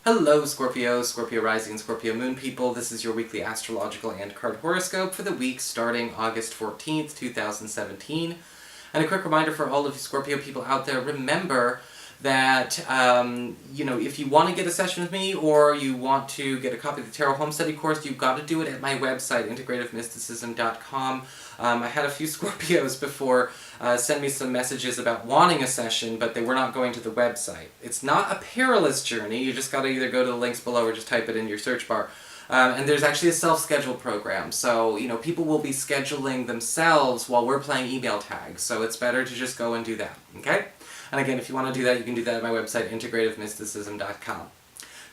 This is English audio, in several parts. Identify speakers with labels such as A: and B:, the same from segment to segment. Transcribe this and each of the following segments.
A: Hello Scorpio, Scorpio Rising and Scorpio Moon people. This is your weekly astrological and card horoscope for the week starting August 14th, 2017. And a quick reminder for all of you Scorpio people out there, remember that, if you want to get a session with me or you want to get a copy of the Tarot Home Study course, you've got to do it at my website, integrativemysticism.com. I had a few Scorpios before send me some messages about wanting a session, but they were not going to the website. It's not a perilous journey. You just got to either go to the links below or just type it in your search bar. And there's actually a self-schedule program, so people will be scheduling themselves while we're playing email tag, so it's better to just go and do that, okay? And again, if you want to do that, you can do that at my website, integrativemysticism.com.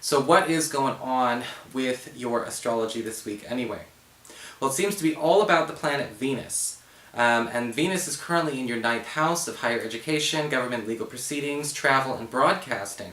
A: So what is going on with your astrology this week anyway? Well, it seems to be all about the planet Venus. And Venus is currently in your 9th house of higher education, government legal proceedings, travel, and broadcasting.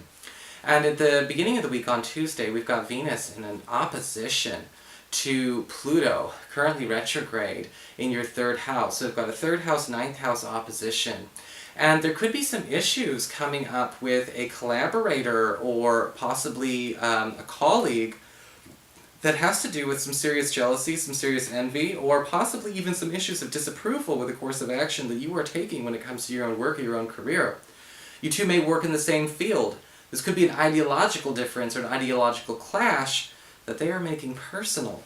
A: And at the beginning of the week on Tuesday, we've got Venus in an opposition to Pluto, currently retrograde, in your 3rd house. So we've got a 3rd house, 9th house opposition. And there could be some issues coming up with a collaborator or possibly a colleague that has to do with some serious jealousy, some serious envy, or possibly even some issues of disapproval with the course of action that you are taking when it comes to your own work or your own career. You two may work in the same field. This could be an ideological difference or an ideological clash that they are making personal.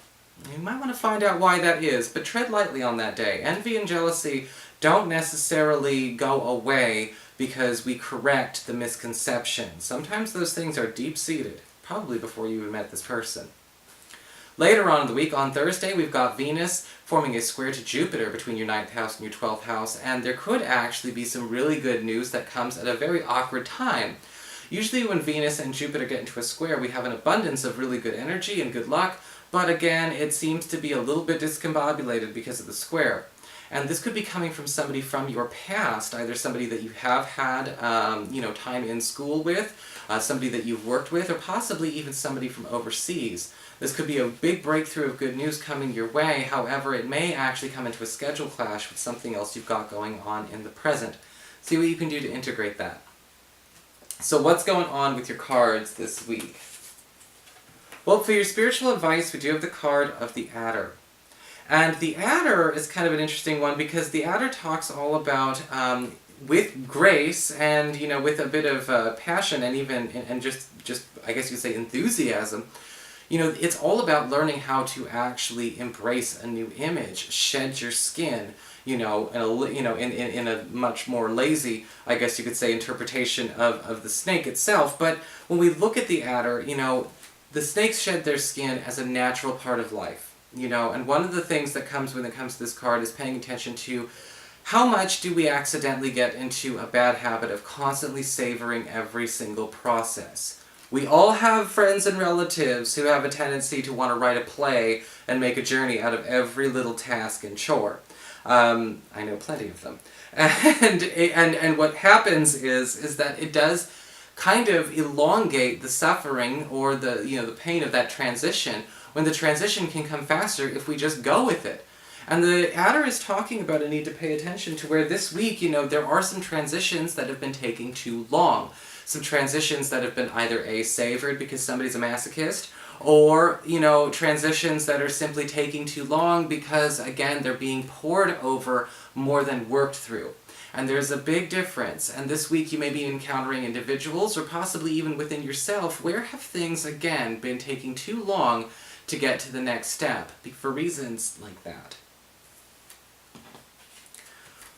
A: You might want to find out why that is, but tread lightly on that day. Envy and jealousy don't necessarily go away because we correct the misconception. Sometimes those things are deep-seated, probably before you even met this person. Later on in the week, on Thursday, we've got Venus forming a square to Jupiter between your 9th house and your 12th house, and there could actually be some really good news that comes at a very awkward time. Usually when Venus and Jupiter get into a square, we have an abundance of really good energy and good luck, but again, it seems to be a little bit discombobulated because of the square. And this could be coming from somebody from your past, either somebody that you have had, time in school with, somebody that you've worked with, or possibly even somebody from overseas. This could be a big breakthrough of good news coming your way, however, it may actually come into a schedule clash with something else you've got going on in the present. See what you can do to integrate that. So what's going on with your cards this week? Well, for your spiritual advice, we do have the card of the Adder. And the Adder is kind of an interesting one because the Adder talks all about, with grace and, with a bit of passion and even, and just I guess you could say enthusiasm, it's all about learning how to actually embrace a new image, shed your skin, in a much more lazy, I guess you could say, interpretation of the snake itself. But when we look at the Adder, the snakes shed their skin as a natural part of life. And one of the things that comes when it comes to this card is paying attention to how much do we accidentally get into a bad habit of constantly savoring every single process. We all have friends and relatives who have a tendency to want to write a play and make a journey out of every little task and chore. I know plenty of them. And what happens is that it does kind of elongate the suffering or the pain of that transition, when the transition can come faster if we just go with it. And the Adder is talking about a need to pay attention to where this week, there are some transitions that have been taking too long. Some transitions that have been either savored because somebody's a masochist, or, transitions that are simply taking too long because, again, they're being poured over more than worked through. And there's a big difference, and this week you may be encountering individuals, or possibly even within yourself, where have things, again, been taking too long to get to the next step, for reasons like that.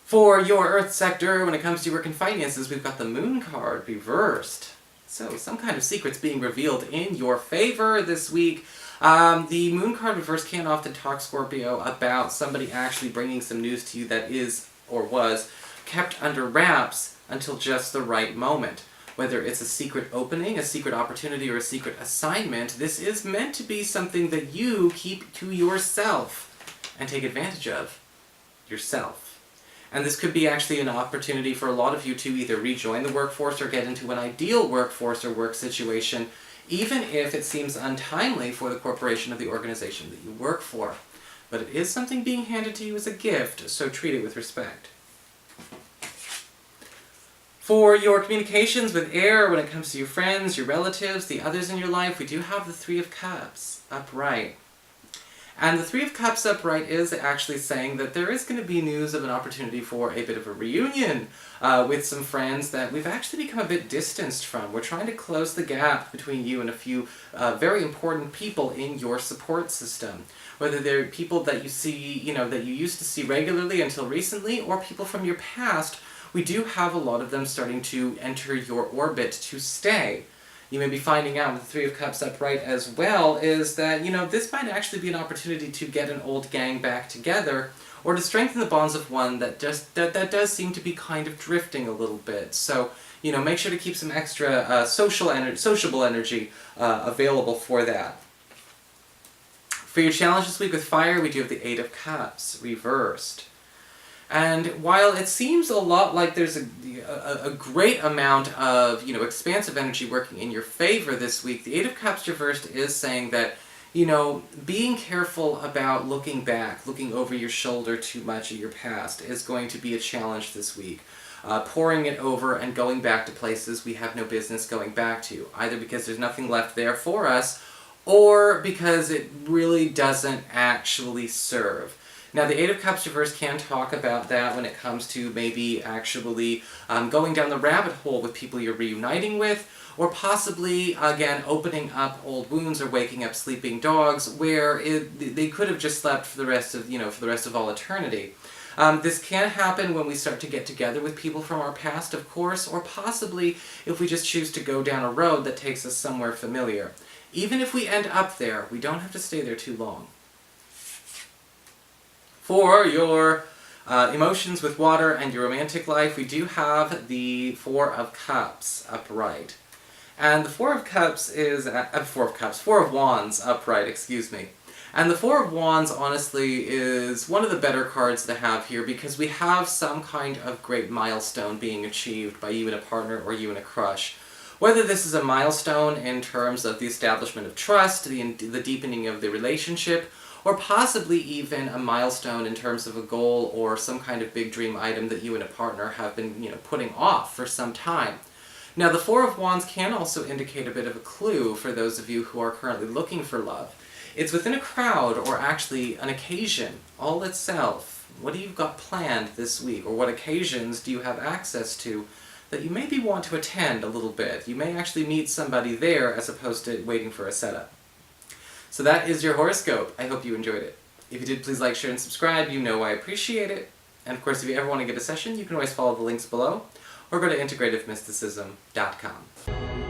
A: For your Earth sector, when it comes to work and finances, we've got the Moon card reversed. So, some kind of secret's being revealed in your favor this week. The Moon card reversed can often talk, Scorpio, about somebody actually bringing some news to you that is, or was, kept under wraps until just the right moment. Whether it's a secret opening, a secret opportunity, or a secret assignment, this is meant to be something that you keep to yourself and take advantage of yourself. And this could be actually an opportunity for a lot of you to either rejoin the workforce or get into an ideal workforce or work situation, even if it seems untimely for the corporation or the organization that you work for. But it is something being handed to you as a gift, so treat it with respect. For your communications with air, when it comes to your friends, your relatives, the others in your life, we do have the Three of Cups upright. And the Three of Cups upright is actually saying that there is going to be news of an opportunity for a bit of a reunion with some friends that we've actually become a bit distanced from. We're trying to close the gap between you and a few very important people in your support system. Whether they're people that you see, that you used to see regularly until recently, or people from your past, we do have a lot of them starting to enter your orbit to stay. You may be finding out with the Three of Cups upright as well is that, this might actually be an opportunity to get an old gang back together, or to strengthen the bonds of one that does seem to be kind of drifting a little bit. So, make sure to keep some extra sociable energy available for that. For your challenge this week with fire, we do have the Eight of Cups reversed. And while it seems a lot like there's a great amount of, expansive energy working in your favor this week, the Eight of Cups reversed is saying that, being careful about looking back, looking over your shoulder too much at your past is going to be a challenge this week. Pouring it over and going back to places we have no business going back to, either because there's nothing left there for us, or because it really doesn't actually serve. Now, the Eight of Cups reverse can talk about that when it comes to maybe actually going down the rabbit hole with people you're reuniting with, or possibly, again, opening up old wounds or waking up sleeping dogs where they could have just slept for the rest of all eternity. This can happen when we start to get together with people from our past, of course, or possibly if we just choose to go down a road that takes us somewhere familiar. Even if we end up there, we don't have to stay there too long. For your emotions with water and your romantic life, we do have the Four of Cups upright. And the Four of Wands upright, excuse me. And the Four of Wands, honestly, is one of the better cards to have here because we have some kind of great milestone being achieved by you and a partner or you and a crush. Whether this is a milestone in terms of the establishment of trust, the deepening of the relationship, or possibly even a milestone in terms of a goal or some kind of big dream item that you and a partner have been, putting off for some time. Now, the Four of Wands can also indicate a bit of a clue for those of you who are currently looking for love. It's within a crowd, or actually an occasion, all itself. What do you got planned this week, or what occasions do you have access to that you maybe want to attend a little bit? You may actually meet somebody there as opposed to waiting for a setup. So that is your horoscope. I hope you enjoyed it. If you did, please like, share, and subscribe. You know I appreciate it. And of course, if you ever want to get a session, you can always follow the links below, or go to integrativemysticism.com.